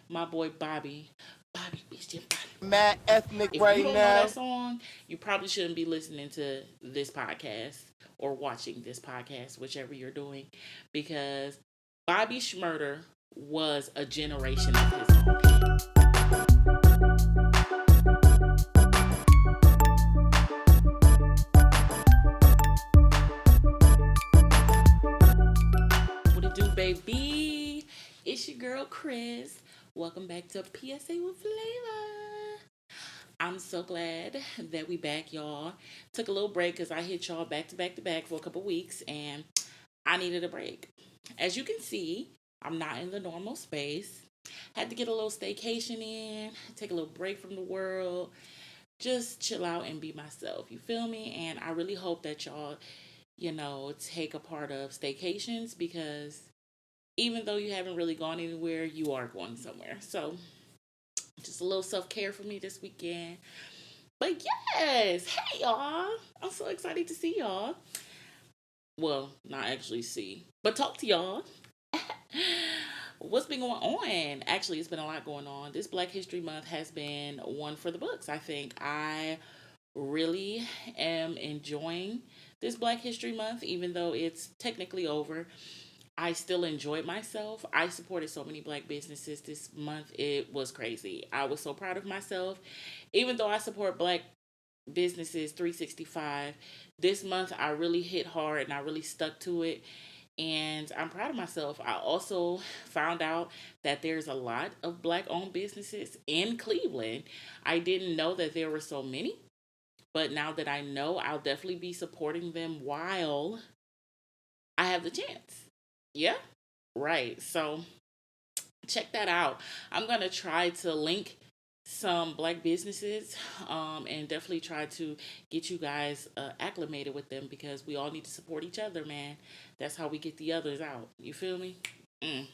My boy Bobby. Bobby, bitch, yeah, Bobby, Mad ethnic if you right don't know that now. song, you probably shouldn't be listening to this podcast or watching this podcast, whichever you're doing, because Bobby Schmurder was a generation of his own. What it do, baby? It's your girl, Chris. Welcome back to PSA with Flavor. I'm so glad that we back, y'all. Took a little break because I hit y'all back to back to back for a couple weeks, and I needed a break. As you can see, I'm not in the normal space. Had to get a little staycation in, take a little break from the world, just chill out and be myself. You feel me? And I really hope that y'all, take a part of staycations because even though you haven't really gone anywhere, you are going somewhere. So just a little self care for me this weekend. But yes, hey y'all. I'm so excited to see y'all. Well, not actually see, but talk to y'all. What's been going on? Actually, it's been a lot going on. This Black History Month has been one for the books. I think I really am enjoying this Black History Month, even though it's technically over. I still enjoyed myself. I supported so many black businesses this month. It was crazy. I was so proud of myself. Even though I support black businesses 365, this month I really hit hard and I really stuck to it. And I'm proud of myself. I also found out that there's a lot of black owned businesses in Cleveland. I didn't know that there were so many, but now that I know, I'll definitely be supporting them while I have the chance. Yeah, right. So check that out. I'm gonna try to link some black businesses and definitely try to get you guys acclimated with them because we all need to support each other, man. That's how we get the others out. You feel me? Mm.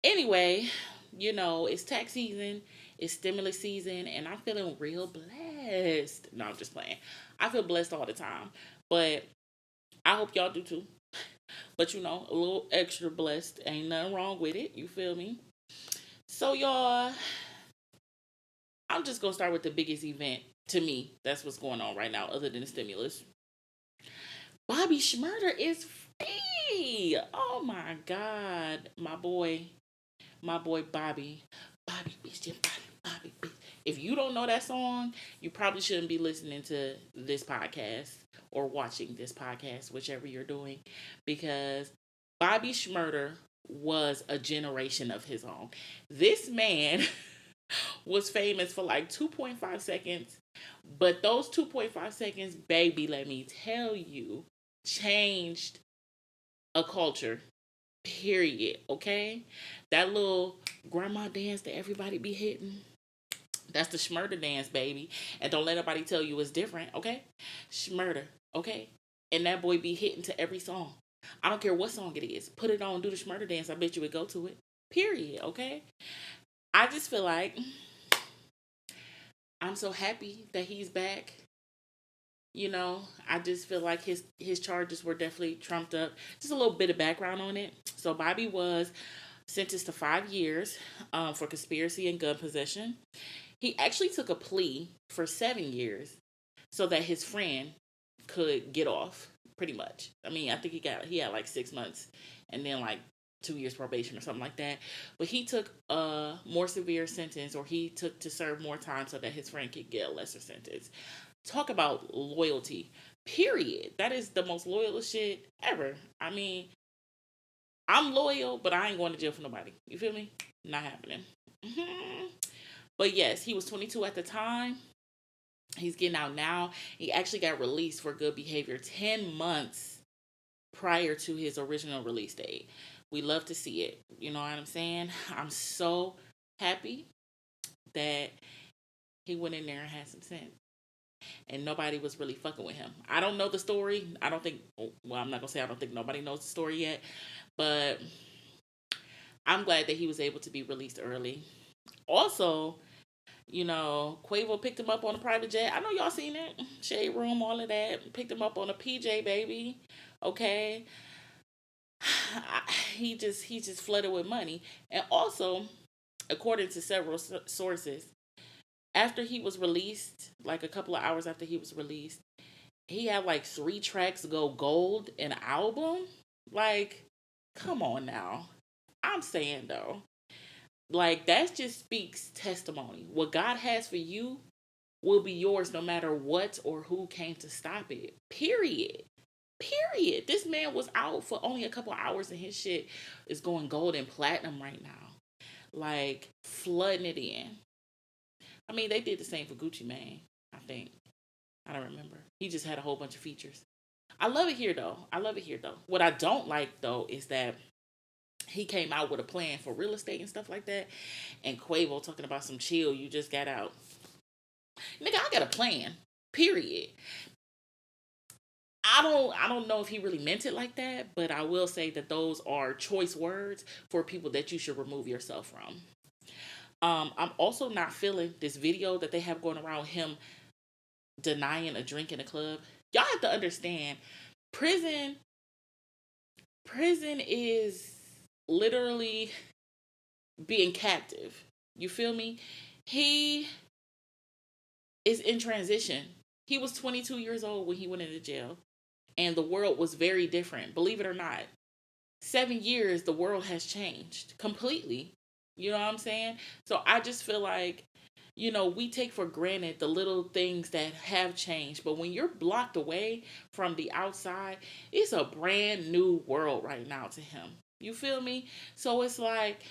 Anyway, it's tax season, it's stimulus season, and I'm feeling real blessed. No, I'm just playing. I feel blessed all the time, but I hope y'all do too. But a little extra blessed. Ain't nothing wrong with it. You feel me? So, y'all, I'm just going to start with the biggest event to me. That's what's going on right now, other than the stimulus. Bobby Schmurder is free. Oh my God. My boy Bobby. Bobby, bitch, yeah, Bobby, bitch. If you don't know that song, you probably shouldn't be listening to this podcast or watching this podcast, whichever you're doing, because Bobby Schmurder was a generation of his own. This man was famous for like 2.5 seconds, but those 2.5 seconds, baby, let me tell you, changed a culture. Period. Okay? That little grandma dance that everybody be hitting. That's the Schmurder dance, baby. And don't let nobody tell you it's different, okay? Schmurder, okay? And that boy be hitting to every song. I don't care what song it is. Put it on, do the Schmurder dance. I bet you would go to it. Period, okay? I just feel like I'm so happy that he's back. I just feel like his charges were definitely trumped up. Just a little bit of background on it. So Bobby was sentenced to 5 years for conspiracy and gun possession. He actually took a plea for 7 years so that his friend could get off. Pretty much. I mean, I think he had like 6 months and then like 2 years probation or something like that. But he took a more severe sentence, or he took to serve more time so that his friend could get a lesser sentence. Talk about loyalty. Period. That is the most loyal shit ever. I mean, I'm loyal, but I ain't going to jail for nobody. You feel me? Not happening. Mm-hmm. But yes, he was 22 at the time. He's getting out now. He actually got released for good behavior 10 months prior to his original release date. We love to see it. You know what I'm saying? I'm so happy that he went in there and had some sense. And nobody was really fucking with him. I don't know the story. I don't think, well, I'm not going to say I don't think nobody knows the story yet. But I'm glad that he was able to be released early. Also, Quavo picked him up on a private jet. I know y'all seen it. Shade Room, all of that. Picked him up on a PJ, baby. Okay. He just flooded with money. And also, according to several sources, after he was released, like a couple of hours after he was released, he had like 3 tracks go gold in an album. Like, come on now. I'm saying though, like that just speaks testimony. What God has for you will be yours no matter what or who came to stop it. Period. Period. This man was out for only a couple hours and his shit is going gold and platinum right now. Like flooding it in. I mean, they did the same for Gucci Mane, I think. I don't remember. He just had a whole bunch of features. I love it here though. I love it here though. What I don't like though is that he came out with a plan for real estate and stuff like that. And Quavo talking about some chill, you just got out. Nigga, I got a plan. Period. I don't know if he really meant it like that, but I will say that those are choice words for people that you should remove yourself from. I'm also not feeling this video that they have going around him denying a drink in a club. Y'all have to understand, prison prison is literally being captive. You feel me? He is in transition. He was 22 years old when he went into jail, and the world was very different. Believe it or not, 7 years, the world has changed completely. You know what I'm saying? So I just feel like, we take for granted the little things that have changed. But when you're blocked away from the outside, it's a brand new world right now to him. You feel me? So it's like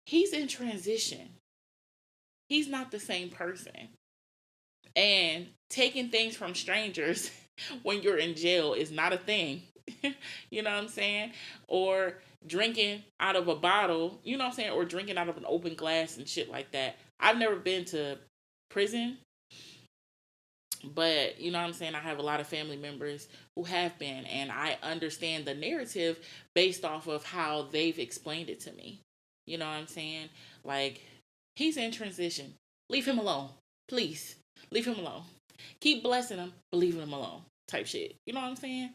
he's in transition. He's not the same person. And taking things from strangers when you're in jail is not a thing. You know what I'm saying? Or drinking out of a bottle, you know what I'm saying? Or drinking out of an open glass and shit like that. I've never been to prison, but you know what I'm saying? I have a lot of family members who have been, and I understand the narrative based off of how they've explained it to me. You know what I'm saying? Like, he's in transition. Leave him alone. Please. Leave him alone. Keep blessing him, but leave him alone. Type shit. You know what I'm saying?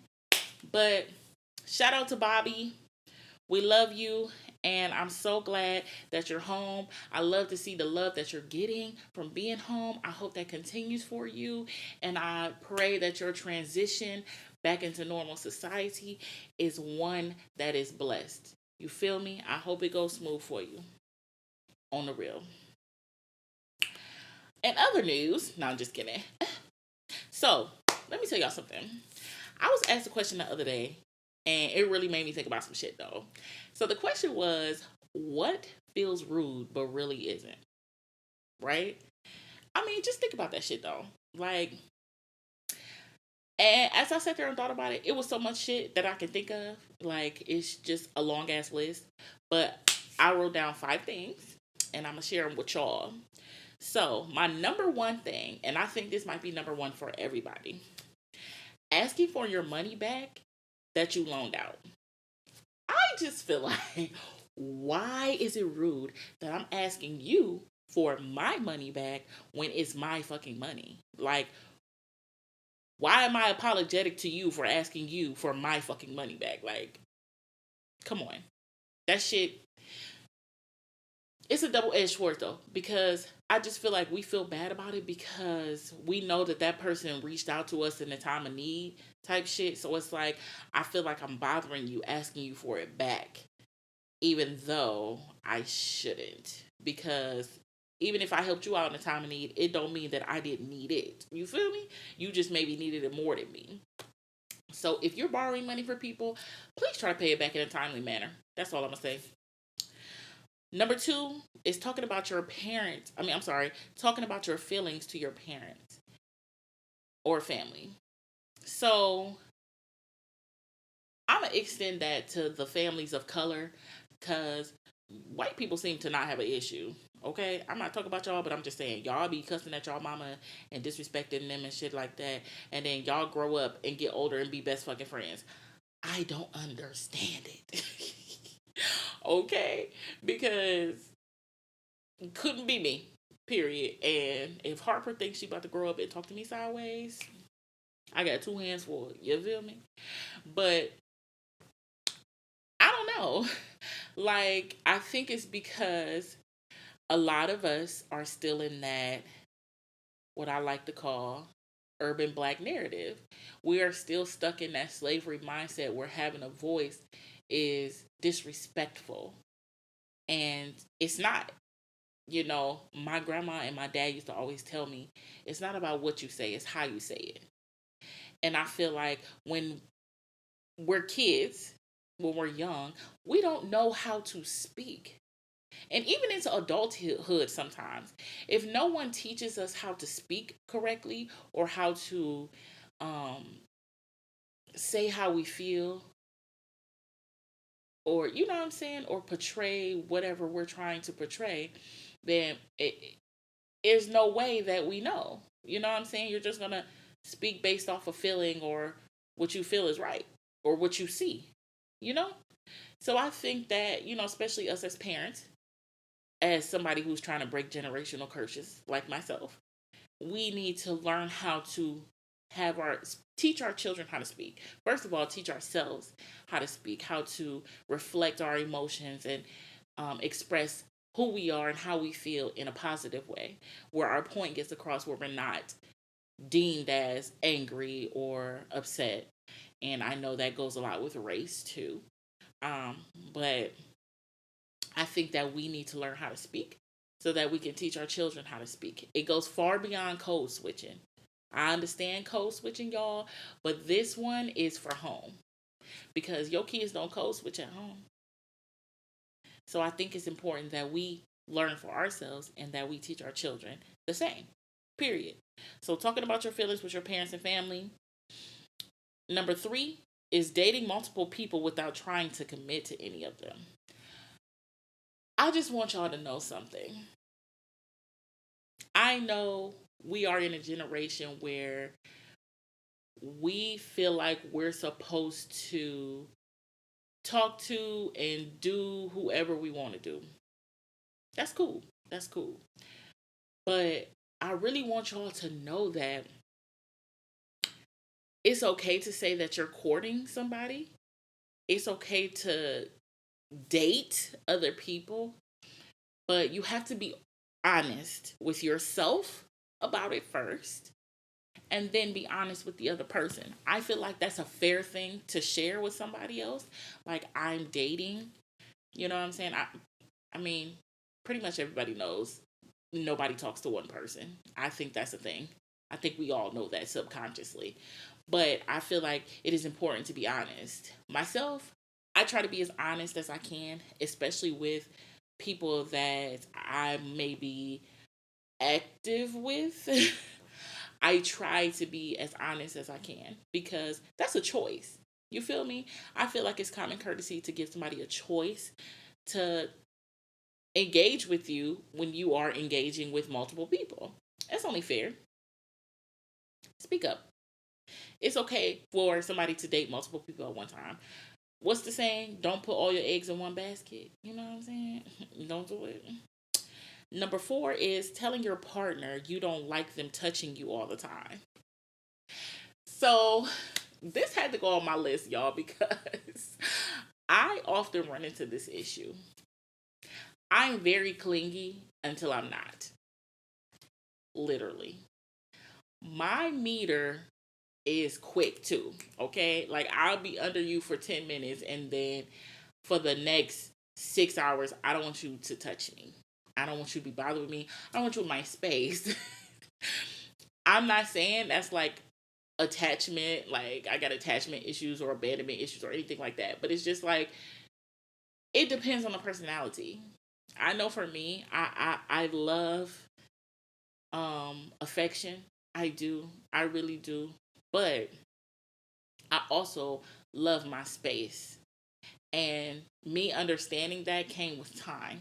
But shout out to Bobby. We love you, and I'm so glad that you're home. I love to see the love that you're getting from being home. I hope that continues for you, and I pray that your transition back into normal society is one that is blessed. You feel me? I hope it goes smooth for you. On the real. And other news, no, I'm just kidding. So, let me tell y'all something. I was asked a question the other day, and it really made me think about some shit, though. So the question was, what feels rude but really isn't? Right? I mean, just think about that shit, though. Like, and as I sat there and thought about it, it was so much shit that I can think of. Like, it's just a long ass list. But I wrote down 5 things, and I'm going to share them with y'all. So, my number one thing, and I think this might be number one for everybody, asking for your money back that you loaned out. I just feel like, why is it rude that I'm asking you for my money back when it's my fucking money? Like, why am I apologetic to you for asking you for my fucking money back? Like, come on. That shit, it's a double-edged sword though, because I just feel like we feel bad about it because we know that person reached out to us in a time of need type shit. So it's like, I feel like I'm bothering you, asking you for it back, even though I shouldn't. Because even if I helped you out in a time of need, it don't mean that I didn't need it. You feel me? You just maybe needed it more than me. So if you're borrowing money for people, please try to pay it back in a timely manner. That's all I'm going to say. Number 2 is talking about your parents. Talking about your feelings to your parents or family. So I'm going to extend that to the families of color because white people seem to not have an issue. Okay? I'm not talking about y'all, but I'm just saying y'all be cussing at y'all mama and disrespecting them and shit like that. And then y'all grow up and get older and be best fucking friends. I don't understand it. Okay? Because it couldn't be me. Period. And if Harper thinks she about to grow up and talk to me sideways, I got 2 hands for it. You feel me? But I don't know. Like, I think it's because A lot of us are still in that, what I like to call, urban black narrative. We are still stuck in that slavery mindset where having a voice is disrespectful. And it's not. My grandma and my dad used to always tell me, it's not about what you say, it's how you say it. And I feel like when we're kids, when we're young, we don't know how to speak. And even into adulthood, sometimes, if no one teaches us how to speak correctly or how to um, say how we feel, or you know what I'm saying, or portray whatever we're trying to portray, then there's no way that we know. You know what I'm saying? You're just gonna speak based off of feeling or what you feel is right or what you see. You know? So I think that, especially us as parents, as somebody who's trying to break generational curses like myself, we need to learn how to teach our children how to speak. First of all, teach ourselves how to speak, how to reflect our emotions and express who we are and how we feel in a positive way, where our point gets across, where we're not deemed as angry or upset. And I know that goes a lot with race too. Um, but I think that we need to learn how to speak so that we can teach our children how to speak. It goes far beyond code switching. I understand code switching, y'all, but this one is for home because your kids don't code switch at home. So I think it's important that we learn for ourselves and that we teach our children the same. Period. So talking about your feelings with your parents and family. Number 3 is dating multiple people without trying to commit to any of them. I just want y'all to know something. I know we are in a generation where we feel like we're supposed to talk to and do whoever we want to do. That's cool. That's cool. But I really want y'all to know that it's okay to say that you're courting somebody. It's okay to date other people, but you have to be honest with yourself about it first and then be honest with the other person. I feel like that's a fair thing to share with somebody else. Like, I'm dating, you know what I'm saying? I mean, pretty much everybody knows nobody talks to one person. I think that's a thing. I think we all know that subconsciously. But I feel like it is important to be honest. Myself, I try to be as honest as I can, especially with people that I may be active with. I try to be as honest as I can because that's a choice. You feel me? I feel like it's common courtesy to give somebody a choice to engage with you when you are engaging with multiple people. That's only fair. Speak up. It's okay for somebody to date multiple people at one time. What's the saying? Don't put all your eggs in one basket. You know what I'm saying? Don't do it. Number 4 is telling your partner you don't like them touching you all the time. So this had to go on my list, y'all, because I often run into this issue. I'm very clingy until I'm not. Literally. My meter is quick too. Okay. Like, I'll be under you for 10 minutes and then for the next 6 hours, I don't want you to touch me. I don't want you to be bothered with me. I don't want you in my space. I'm not saying that's like attachment, like I got attachment issues or abandonment issues or anything like that. But it's just like, it depends on the personality. I know for me, I love affection. I do. I really do. But I also love my space. And me understanding that came with time.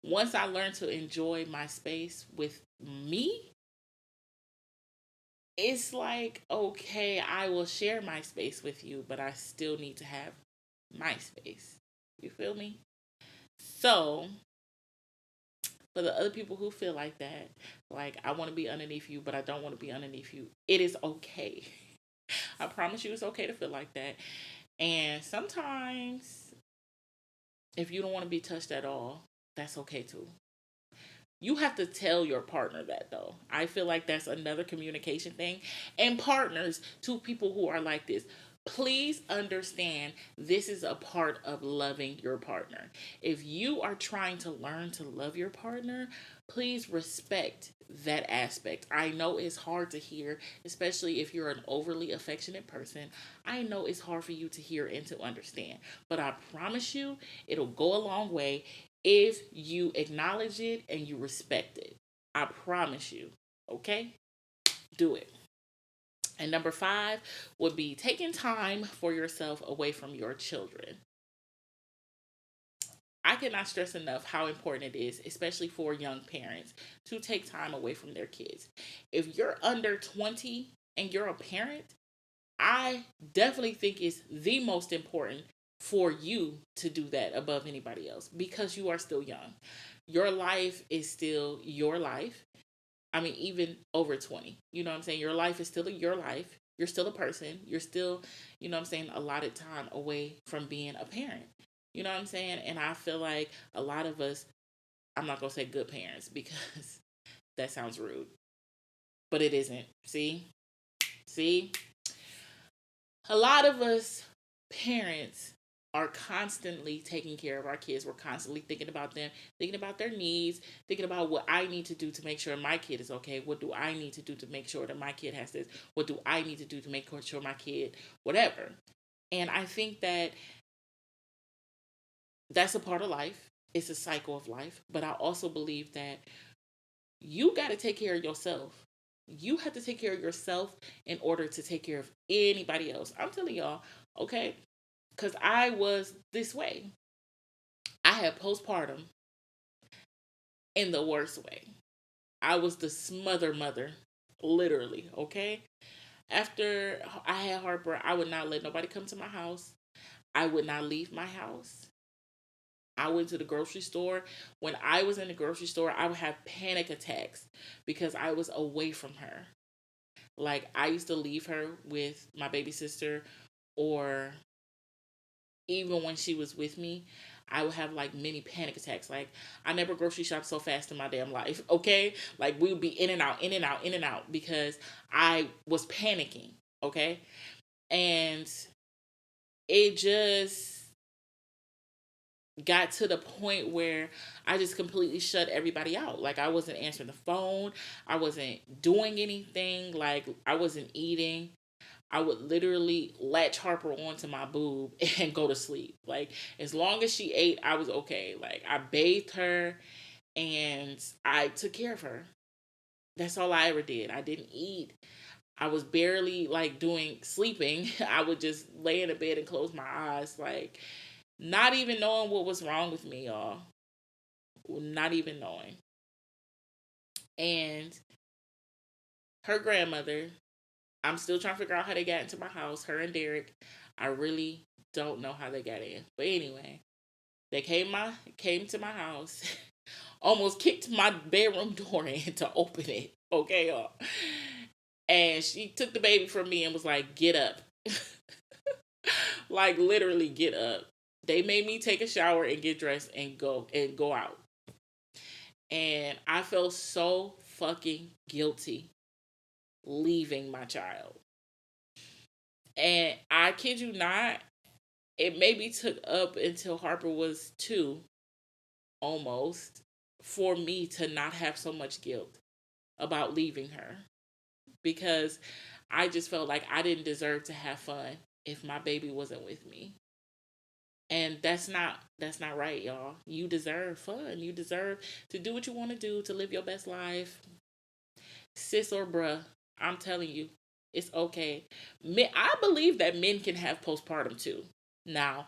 Once I learned to enjoy my space with me, it's like, okay, I will share my space with you, but I still need to have my space. You feel me? So, for the other people who feel like that, like, I want to be underneath you, but I don't want to be underneath you, it is okay. I promise you, it's okay to feel like that. And sometimes, if you don't want to be touched at all, that's okay too. You have to tell your partner that, though. I feel like that's another communication thing. And partners, to people who are like this, please understand this is a part of loving your partner. If you are trying to learn to love your partner, please respect that aspect. I know it's hard to hear, especially if you're an overly affectionate person. I know it's hard for you to hear and to understand, but I promise you it'll go a long way if you acknowledge it and you respect it. I promise you. Okay? Do it. And number five would be taking time for yourself away from your children. I cannot stress enough how important it is, especially for young parents, to take time away from their kids. If you're under 20 and you're a parent, I definitely think it's the most important for you to do that above anybody else because you are still young. Your life is still your life. I mean, even over 20. You know what I'm saying? Your life is still your life. You're still a person. You're still, you know what I'm saying, allotted time away from being a parent. You know what I'm saying? And I feel like a lot of us, I'm not going to say good parents because that sounds rude, but it isn't. See? See? A lot of us parents are constantly taking care of our kids. We're constantly thinking about them, thinking about their needs, thinking about what I need to do to make sure my kid is okay. What do I need to do to make sure that my kid has this? What do I need to do to make sure my kid, whatever? And I think that that's a part of life. It's a cycle of life. But I also believe that you got to take care of yourself. You have to take care of yourself in order to take care of anybody else. I'm telling y'all, okay? Because I was this way. I had postpartum in the worst way. I was the smother mother, literally, okay? After I had heartburn, I would not let nobody come to my house. I would not leave my house. I went to the grocery store. When I was in the grocery store, I would have panic attacks because I was away from her. Like, I used to leave her with my baby sister, or even when she was with me, I would have like mini panic attacks. Like, I never grocery shopped so fast in my damn life. Okay, like we would be in and out, in and out, in and out because I was panicking. Okay, and it just got to the point where I just completely shut everybody out. Like, I wasn't answering the phone, I wasn't doing anything. Like, I wasn't eating. I would literally latch Harper onto my boob and go to sleep. Like, as long as she ate, I was okay. Like, I bathed her and I took care of her. That's all I ever did. I didn't eat. I was barely like doing sleeping. I would just lay in the bed and close my eyes, like not even knowing what was wrong with me, y'all. Not even knowing. And her grandmother, I'm still trying to figure out how they got into my house. Her and Derek, I really don't know how they got in. But anyway, they came to my house, almost kicked my bedroom door in to open it. Okay, y'all. And she took the baby from me and was like, "Get up." Like, literally, get up. They made me take a shower and get dressed and go out. And I felt so fucking guilty leaving my child. And I kid you not, it maybe took up until Harper was 2 almost for me to not have so much guilt about leaving her, because I just felt like I didn't deserve to have fun if my baby wasn't with me. And that's not right, y'all. You deserve fun. You deserve to do what you want to do, to live your best life. Sis or bruh, I'm telling you, it's okay. I believe that men can have postpartum too. Now,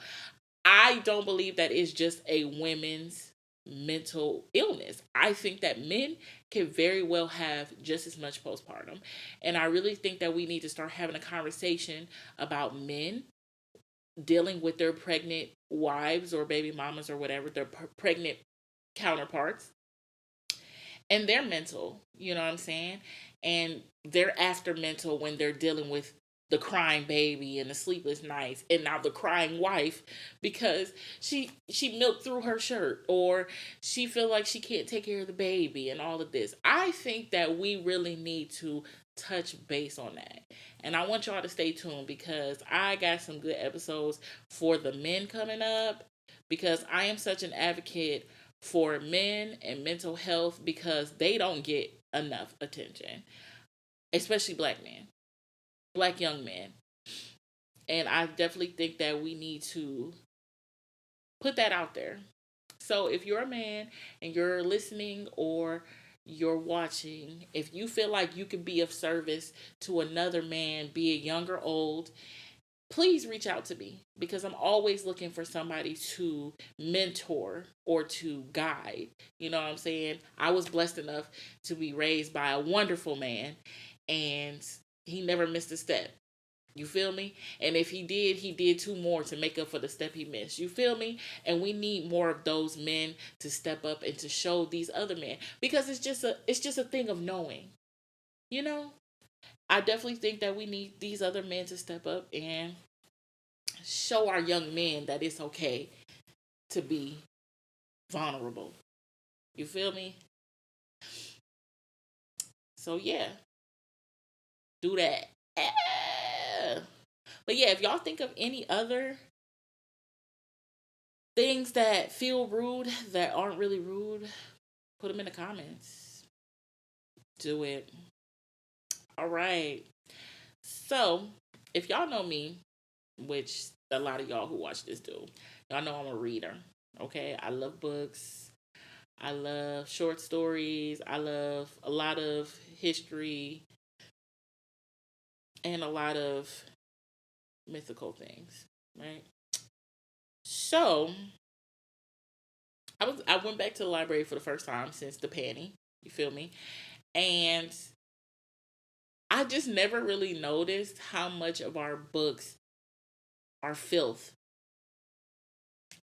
I don't believe that it's just a women's mental illness. I think that men can very well have just as much postpartum. And I really think that we need to start having a conversation about men dealing with their pregnant wives or baby mamas or whatever, their pregnant counterparts, and their mental, you know what I'm saying? And their after mental when they're dealing with the crying baby and the sleepless nights, and now the crying wife because she milked through her shirt, or she feel like she can't take care of the baby and all of this. I think that we really need to touch base on that. And I want y'all to stay tuned because I got some good episodes for the men coming up, because I am such an advocate for men and mental health because they don't get enough attention, especially black men, black young men. And I definitely think that we need to put that out there. So if you're a man and you're listening or you're watching, if you feel like you could be of service to another man, be it young or old, please reach out to me because I'm always looking for somebody to mentor or to guide. You know what I'm saying? I was blessed enough to be raised by a wonderful man, and he never missed a step. You feel me? And if he did two more to make up for the step he missed. You feel me? And we need more of those men to step up and to show these other men, because it's just a thing of knowing. You know? I definitely think that we need these other men to step up and show our young men that it's okay to be vulnerable. You feel me? So yeah, do that. But yeah, if y'all think of any other things that feel rude that aren't really rude, put them in the comments. Do it. All right. So, if y'all know me, which a lot of y'all who watch this do, y'all know I'm a reader. Okay? I love books. I love short stories. I love a lot of history and a lot of mythical things, right? So, I went back to the library for the first time since the panty. You feel me? And I just never really noticed how much of our books are filth.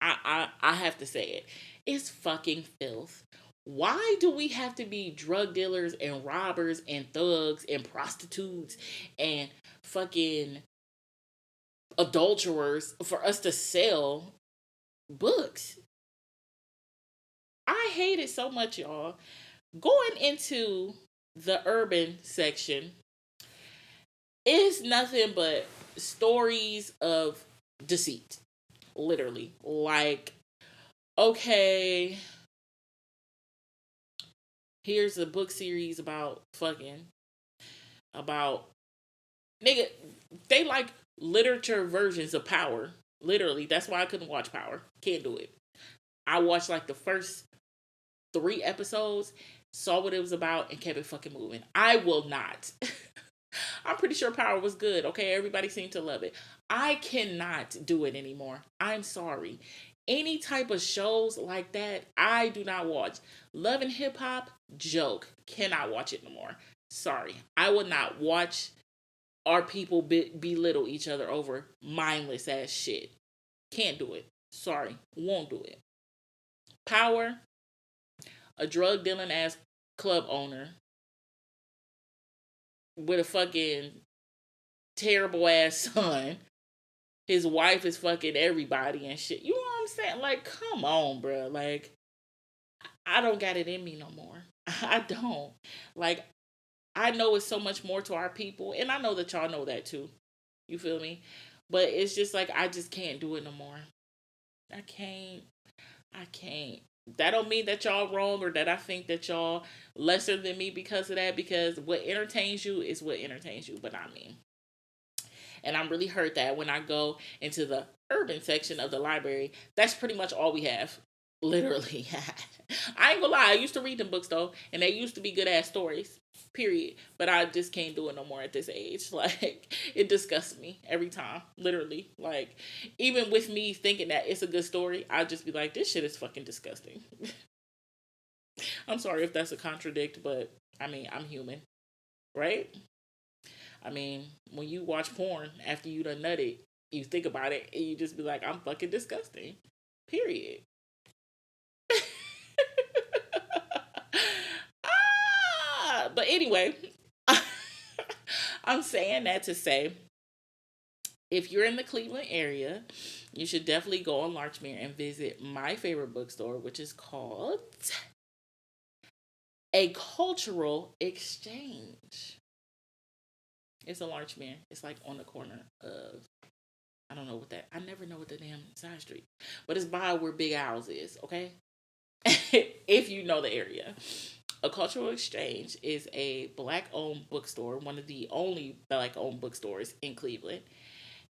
I have to say it. It's fucking filth. Why do we have to be drug dealers and robbers and thugs and prostitutes and fucking adulterers for us to sell books? I hate it so much, y'all. Going into the urban section is nothing but stories of deceit. Literally. Like, okay, here's a book series about fucking, about, nigga, they like literature versions of Power. Literally. That's why I couldn't watch Power. Can't do it. I watched like the first 3 episodes, saw what it was about, and kept it fucking moving. I will not. I'm pretty sure Power was good. Okay, everybody seemed to love it. I cannot do it anymore. I'm sorry. Any type of shows like that, I do not watch. Love and Hip Hop, joke. Cannot watch it no more. Sorry. I will not watch our people belittle each other over mindless ass shit. Can't do it. Sorry. Won't do it. Power, a drug dealing ass club owner with a fucking terrible ass son. His wife is fucking everybody and shit. You know what I'm saying? Like, come on, bro. Like, I don't got it in me no more. I don't. Like, I know it's so much more to our people, and I know that y'all know that too. You feel me? But it's just like I just can't do it no more. I can't. I can't. That don't mean that y'all wrong or that I think that y'all lesser than me because of that. Because what entertains you is what entertains you, but not me. And I'm really hurt that when I go into the urban section of the library, that's pretty much all we have. Literally. I ain't gonna lie, I used to read them books though, and they used to be good ass stories. Period. But I just can't do it no more at this age. Like, it disgusts me every time. Literally. Like, even with me thinking that it's a good story, I'll just be like, this shit is fucking disgusting. I'm sorry if that's a contradict, but I mean, I'm human. Right? I mean, when you watch porn after you done nutted, you think about it and you just be like, I'm fucking disgusting. Period. But anyway, I'm saying that to say if you're in the Cleveland area, you should definitely go on Larchmere and visit my favorite bookstore, which is called A Cultural Exchange. It's a Larchmere. It's like on the corner of, I don't know what that, I never know what the damn side street, but it's by where Big Owl's is, okay? If you know the area. A Cultural Exchange is a black owned bookstore, one of the only black owned bookstores in Cleveland,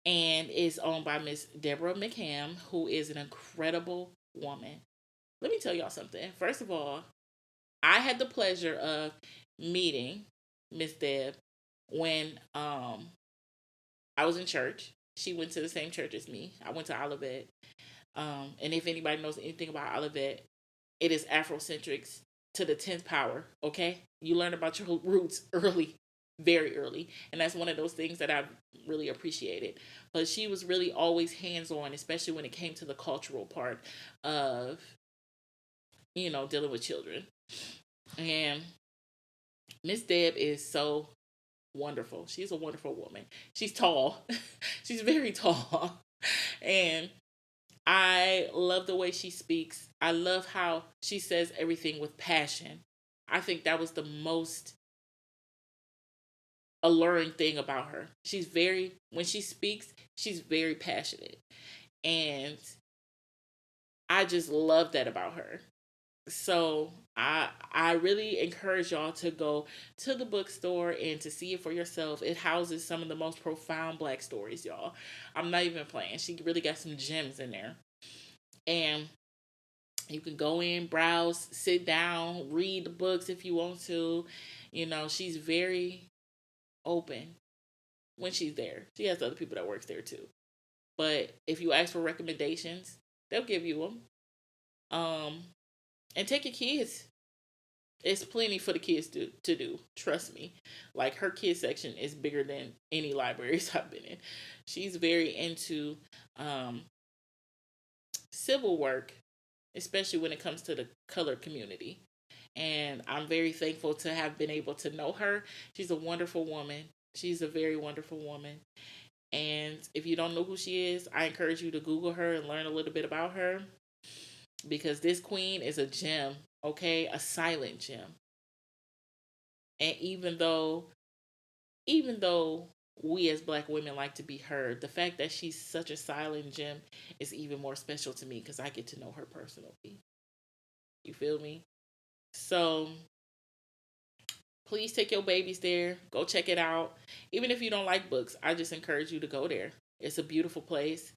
and is owned by Miss Deborah McCam, who is an incredible woman. Let me tell y'all something. First of all, I had the pleasure of meeting Miss Deb when I was in church. She went to the same church as me. I went to Olivet. And if anybody knows anything about Olivet, it is Afrocentrics to the 10th power, okay? You learn about your roots early, very early. And that's one of those things that I've really appreciated. But she was really always hands on, especially when it came to the cultural part of, dealing with children. And Miss Deb is so wonderful. She's a wonderful woman. She's tall. She's very tall. And I love the way she speaks. I love how she says everything with passion. I think that was the most alluring thing about her. When she speaks, she's very passionate. And I just love that about her. So I really encourage y'all to go to the bookstore and to see it for yourself. It houses some of the most profound black stories, y'all. I'm not even playing. She really got some gems in there. And you can go in, browse, sit down, read the books if you want to. She's very open when she's there. She has other people that works there too. But if you ask for recommendations, they'll give you them. And take your kids. It's plenty for the kids to do. Trust me. Like, her kids section is bigger than any libraries I've been in. She's very into civil work, especially when it comes to the colored community. And I'm very thankful to have been able to know her. She's a wonderful woman. She's a very wonderful woman. And if you don't know who she is, I encourage you to Google her and learn a little bit about her. Because this queen is a gem, okay? A silent gem. And even though we as black women like to be heard, the fact that she's such a silent gem is even more special to me because I get to know her personally. You feel me? So please take your babies there. Go check it out. Even if you don't like books, I just encourage you to go there. It's a beautiful place.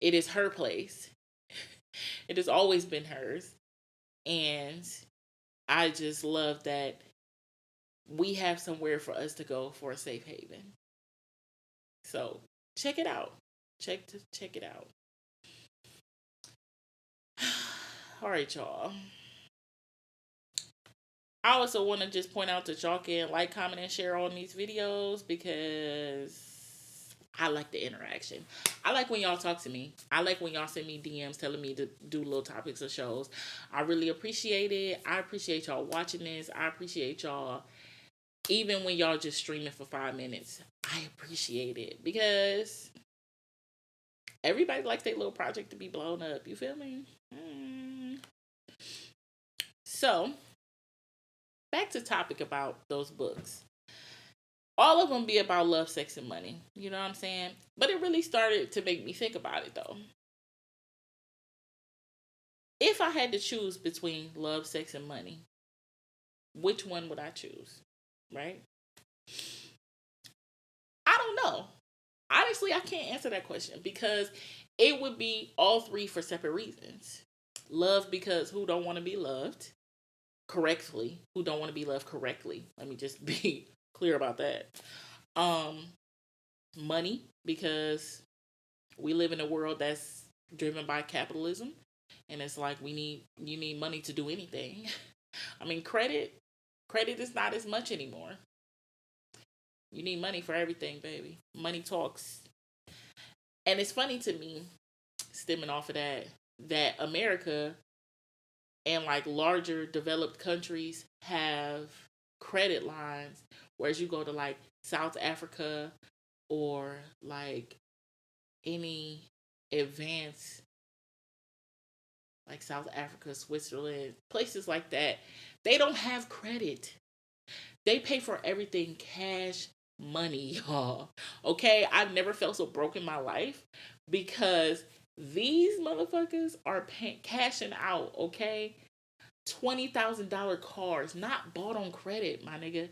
It is her place. It has always been hers. And I just love that we have somewhere for us to go for a safe haven. So check it out. Check it out. All right, y'all. I also want to just point out that y'all can like, comment, and share on these videos because I like the interaction. I like when y'all talk to me. I like when y'all send me DMs telling me to do little topics of shows. I really appreciate it. I appreciate y'all watching this. I appreciate y'all. Even when y'all just streaming for 5 minutes, I appreciate it because everybody likes their little project to be blown up. You feel me? So, back to topic about those books. All of them be about love, sex, and money. You know what I'm saying? But it really started to make me think about it, though. If I had to choose between love, sex, and money, which one would I choose? Right? I don't know. Honestly, I can't answer that question because it would be all three for separate reasons. Love because who don't want to be loved correctly? Who don't want to be loved correctly? Let me just be clear about that. Money because we live in a world that's driven by capitalism, and it's like you need money to do anything. I mean, credit is not as much anymore. You need money for everything, baby. Money talks. And it's funny to me, stemming off of that America and like larger developed countries have credit lines, whereas you go to like South Africa or like any advanced, like South Africa, Switzerland, places like that, they don't have credit. They pay for everything cash money, y'all. Okay, I've never felt so broke in my life because these motherfuckers are cashing out. Okay, $20,000 cars, not bought on credit, my nigga.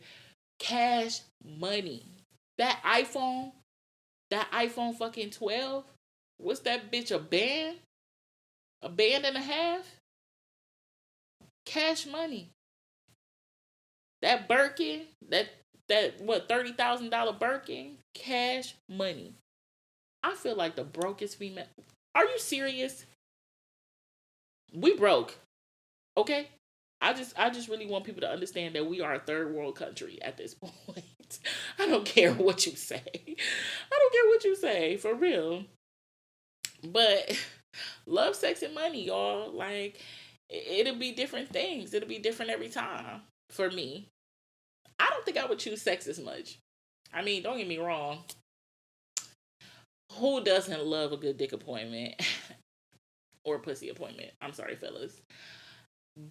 Cash money. That iPhone, that iPhone fucking 12. What's that bitch? A band? A band and a half? Cash money. That Birkin, that what, $30,000 Birkin, cash money. I feel like the brokest female. Are you serious? We broke, okay? I just really want people to understand that we are a third world country at this point. I don't care what you say. I don't care what you say, for real. But love, sex, and money, y'all. Like, it'll be different things. It'll be different every time for me. I don't think I would choose sex as much. I mean, don't get me wrong. Who doesn't love a good dick appointment or pussy appointment? I'm sorry, fellas.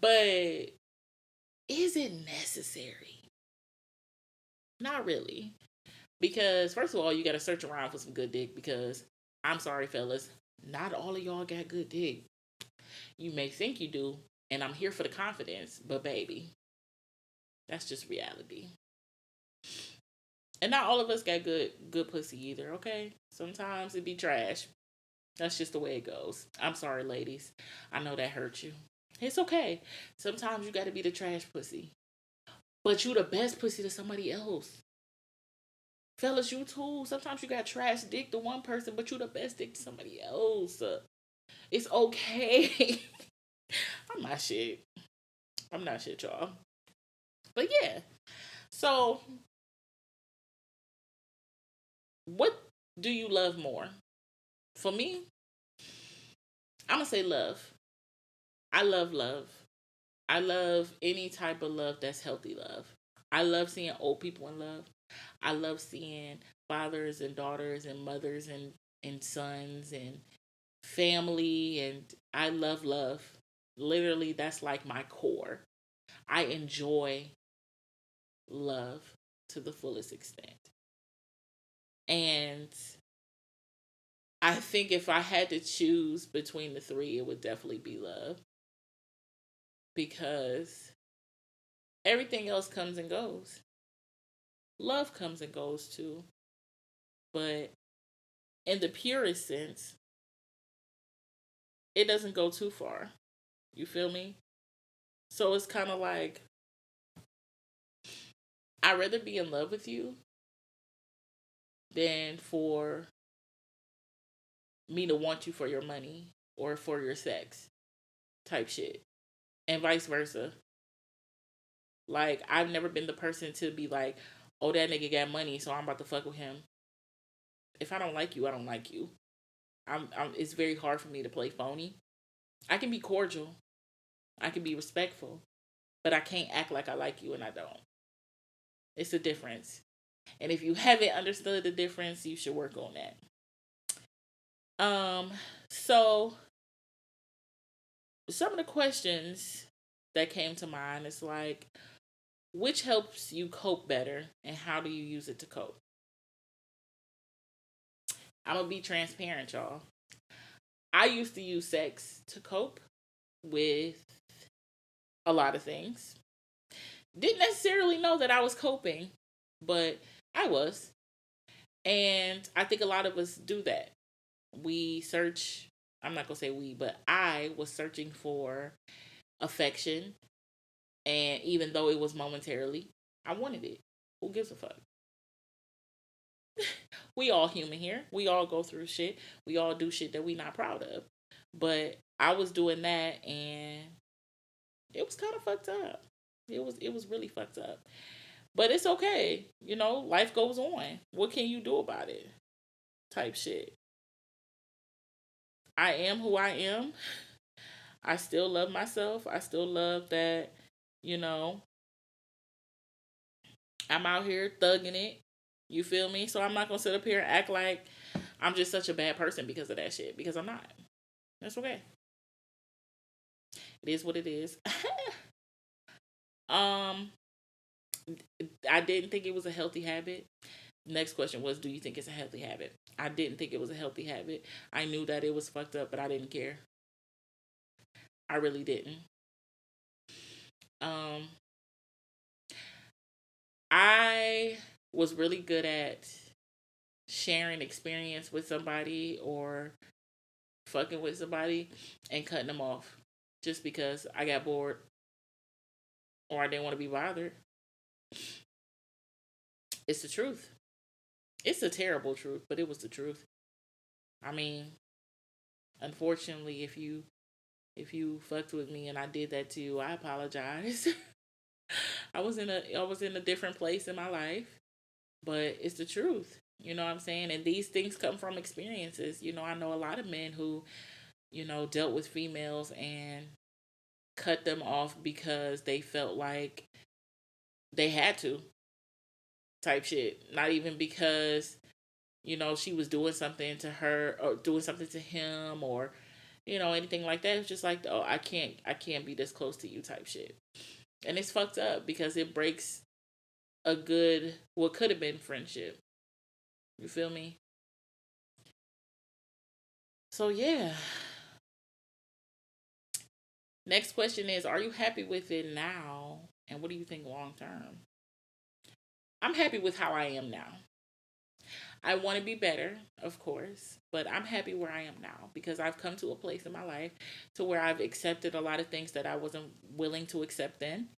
But is it necessary? Not really. Because, first of all, you got to search around for some good dick because, I'm sorry, fellas, not all of y'all got good dick. You may think you do, and I'm here for the confidence, but baby, that's just reality. And not all of us got good pussy either, okay? Sometimes it be trash. That's just the way it goes. I'm sorry, ladies. I know that hurt you. It's okay. Sometimes you gotta be the trash pussy. But you the best pussy to somebody else. Fellas, you too. Sometimes you got trash dick to one person, but you the best dick to somebody else. It's okay. I'm not shit. I'm not shit, y'all. But yeah. So, what do you love more? For me, I'm gonna say love. I love love. I love any type of love that's healthy love. I love seeing old people in love. I love seeing fathers and daughters and mothers and sons and family, and I love love. Literally, that's like my core. I enjoy love to the fullest extent. And I think if I had to choose between the three, it would definitely be love because everything else comes and goes. Love comes and goes too. But in the purest sense, it doesn't go too far. You feel me? So it's kind of like I'd rather be in love with you than for me to want you for your money or for your sex type shit. And vice versa. Like, I've never been the person to be like, oh, that nigga got money, so I'm about to fuck with him. If I don't like you, I don't like you. It's very hard for me to play phony. I can be cordial. I can be respectful. But I can't act like I like you and I don't. It's a difference. And if you haven't understood the difference, you should work on that. So some of the questions that came to mind is like, which helps you cope better and how do you use it to cope? I'm gonna be transparent, y'all. I used to use sex to cope with a lot of things. Didn't necessarily know that I was coping, but I was. And I think a lot of us do that. We search, I'm not going to say we, but I was searching for affection. And even though it was momentarily, I wanted it. Who gives a fuck? We all human here. We all go through shit. We all do shit that we not proud of. But I was doing that and it was kind of fucked up. It was really fucked up. But it's okay. You know, life goes on. What can you do about it? Type shit. I am who I am. I still love myself. I still love that, you know, I'm out here thugging it. You feel me? So I'm not gonna sit up here and act like I'm just such a bad person because of that shit. Because I'm not. That's okay. It is what it is. um, I didn't think it was a healthy habit. Next question was, do you think it's a healthy habit? I didn't think it was a healthy habit. I knew that it was fucked up, but I didn't care. I really didn't. Um, I was really good at sharing experience with somebody or fucking with somebody and cutting them off just because I got bored or I didn't want to be bothered. It's the truth. It's a terrible truth, but it was the truth. I mean, unfortunately, if you fucked with me and I did that to you, I apologize. I was in a different place in my life, but it's the truth. You know what I'm saying? And these things come from experiences. I know a lot of men who, dealt with females and cut them off because they felt like they had to type shit. Not even because, she was doing something to her or doing something to him or, anything like that. It's just like, oh, I can't be this close to you type shit. And it's fucked up because it breaks a good, what could have been friendship. You feel me? So yeah. Next question is, are you happy with it now? And what do you think long term? I'm happy with how I am now. I want to be better, of course, but I'm happy where I am now because I've come to a place in my life to where I've accepted a lot of things that I wasn't willing to accept then.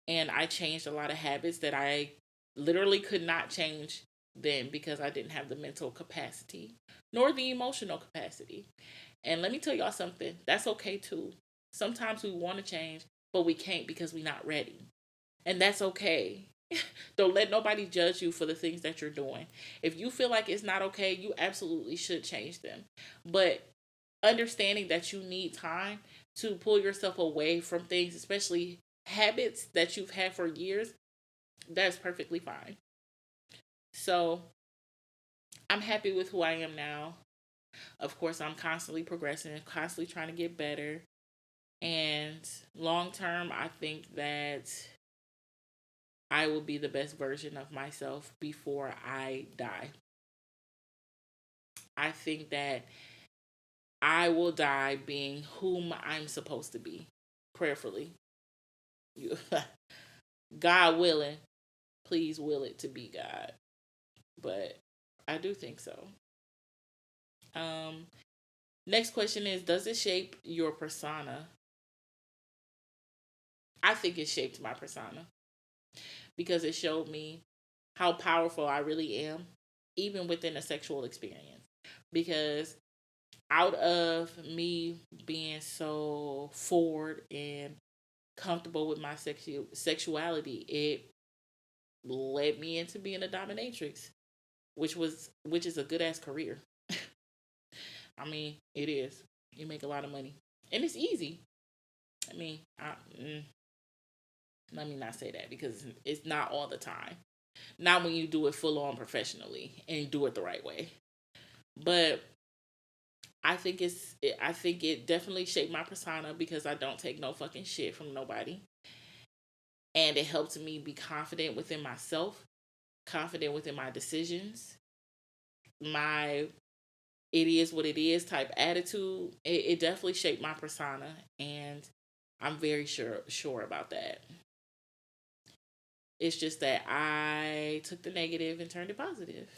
And I changed a lot of habits that I literally could not change then because I didn't have the mental capacity nor the emotional capacity. And let me tell y'all something, that's okay too. Sometimes we want to change, but we can't because we're not ready. And that's okay. Don't let nobody judge you for the things that you're doing. If you feel like it's not okay, you absolutely should change them. But understanding that you need time to pull yourself away from things, especially habits that you've had for years, that's perfectly fine. So I'm happy with who I am now. Of course, I'm constantly progressing, constantly trying to get better. And long term, I think that I will be the best version of myself before I die. I think that I will die being whom I'm supposed to be, prayerfully. God willing, please will it to be God. But I do think so. Um, Next question is, does it shape your persona? I think it shaped my persona because it showed me how powerful I really am, even within a sexual experience. Because out of me being so forward and comfortable with my sexuality, it led me into being a dominatrix, which is a good ass career. I mean, it is. You make a lot of money, and it's easy. I mean, let me not say that because it's not all the time. Not when you do it full on professionally and do it the right way. But I think it definitely shaped my persona because I don't take no fucking shit from nobody. And it helped me be confident within myself, confident within my decisions, my it is what it is type attitude. It definitely shaped my persona, and I'm very sure about that. It's just that I took the negative and turned it positive.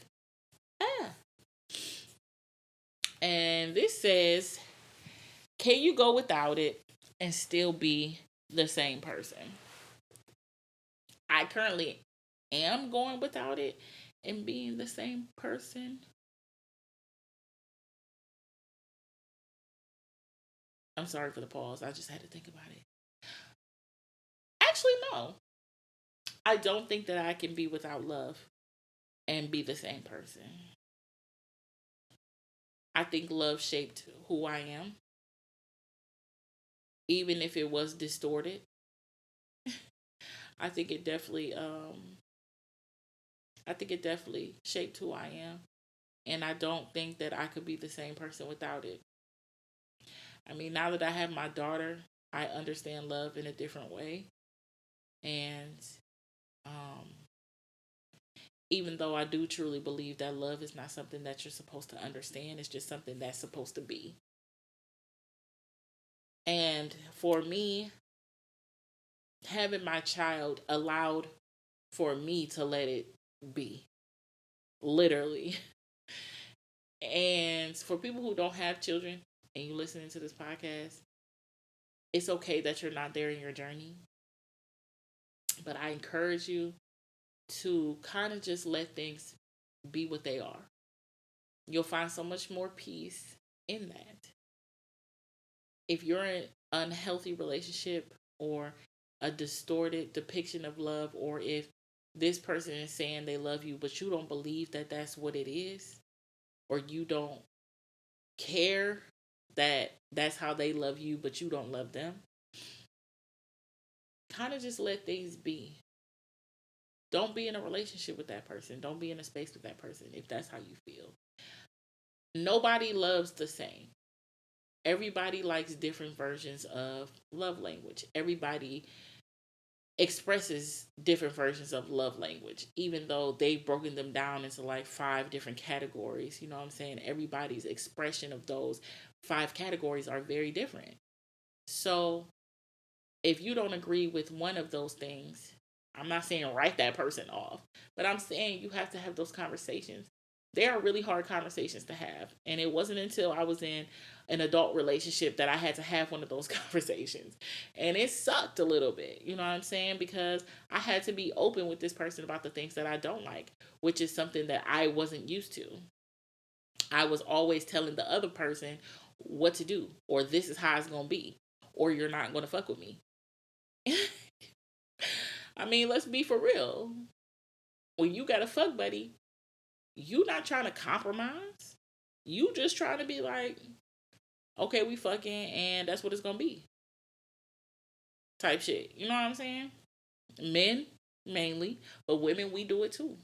Ah. And this says, can you go without it and still be the same person? I currently am going without it and being the same person. I'm sorry for the pause. I just had to think about it. Actually, no. I don't think that I can be without love and be the same person. I think love shaped who I am, even if it was distorted. I think it definitely I think it definitely shaped who I am. And I don't think that I could be the same person without it. I mean, now that I have my daughter, I understand love in a different way. And um, even though I do truly believe that love is not something that you're supposed to understand, it's just something that's supposed to be. And for me, having my child allowed for me to let it be, literally. And for people who don't have children and you listening to this podcast, it's okay that you're not there in your journey. But I encourage you to kind of just let things be what they are. You'll find so much more peace in that. If you're in an unhealthy relationship or a distorted depiction of love, or if this person is saying they love you, but you don't believe that that's what it is, or you don't care that that's how they love you, but you don't love them, kind of just let things be. Don't be in a relationship with that person. Don't be in a space with that person if that's how you feel. Nobody loves the same. Everybody likes different versions of love language. Everybody expresses different versions of love language, even though they've broken them down into like 5 different categories. You know what I'm saying? Everybody's expression of those 5 categories are very different. So if you don't agree with one of those things, I'm not saying write that person off, but I'm saying you have to have those conversations. They are really hard conversations to have. And it wasn't until I was in an adult relationship that I had to have one of those conversations. And it sucked a little bit, you know what I'm saying? Because I had to be open with this person about the things that I don't like, which is something that I wasn't used to. I was always telling the other person what to do, or this is how it's going to be, or you're not going to fuck with me. I mean, let's be for real. When you got a fuck buddy, you not trying to compromise. You just trying to be like, okay, we fucking, and that's what it's gonna be. Type shit. You know what I'm saying? Men mainly, but women we do it too.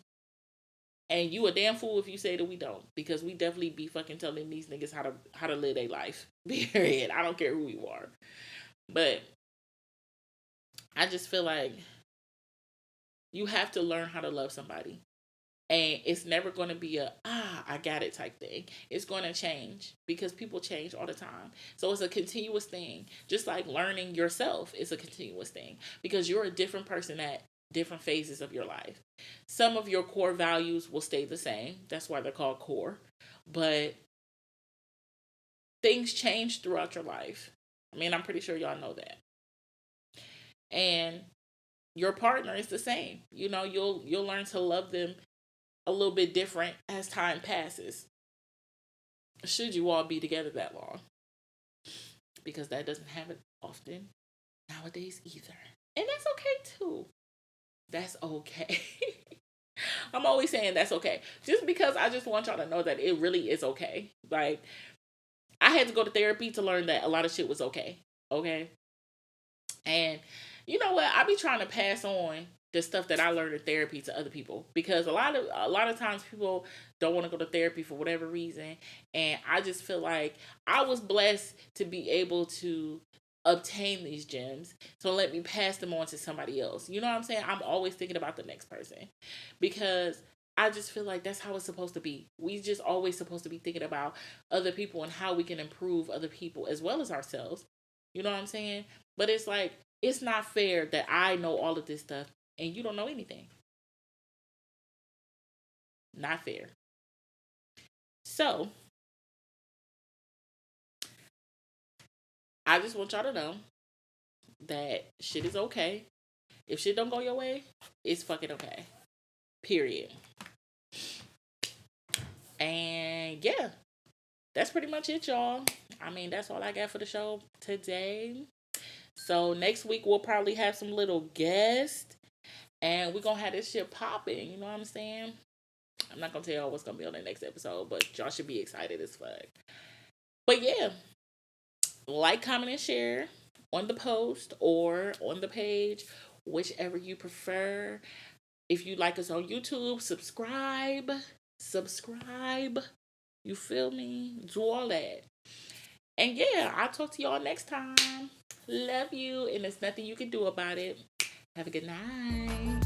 And you a damn fool if you say that we don't, because we definitely be fucking telling these niggas how to live their life. Period. I don't care who you are, but I just feel like you have to learn how to love somebody. And it's never going to be I got it type thing. It's going to change because people change all the time. So it's a continuous thing. Just like learning yourself is a continuous thing because you're a different person at different phases of your life. Some of your core values will stay the same. That's why they're called core. But things change throughout your life. I mean, I'm pretty sure y'all know that. And your partner is the same. You know, you'll learn to love them a little bit different as time passes. Should you all be together that long? Because that doesn't happen often nowadays either. And that's okay too. That's okay. I'm always saying that's okay. Just because I just want y'all to know that it really is okay. Like, I had to go to therapy to learn that a lot of shit was okay. Okay? And you know what? I be trying to pass on the stuff that I learned in therapy to other people because a lot of times people don't want to go to therapy for whatever reason, and I just feel like I was blessed to be able to obtain these gems, so let me pass them on to somebody else. You know what I'm saying? I'm always thinking about the next person because I just feel like that's how it's supposed to be. We just always supposed to be thinking about other people and how we can improve other people as well as ourselves. You know what I'm saying? But it's like, it's not fair that I know all of this stuff and you don't know anything. Not fair. So, I just want y'all to know that shit is okay. If shit don't go your way, it's fucking okay. Period. And yeah, that's pretty much it, y'all. I mean, that's all I got for the show today. So next week we'll probably have some little guests and we're gonna have this shit popping, you know what I'm saying? I'm not gonna tell y'all what's gonna be on the next episode, but y'all should be excited as fuck. But yeah, like, comment, and share on the post or on the page, whichever you prefer. If you like us on YouTube, subscribe. subscribe. You feel me? Do all that. And yeah, I'll talk to y'all next time. Love you, and there's nothing you can do about it. Have a good night.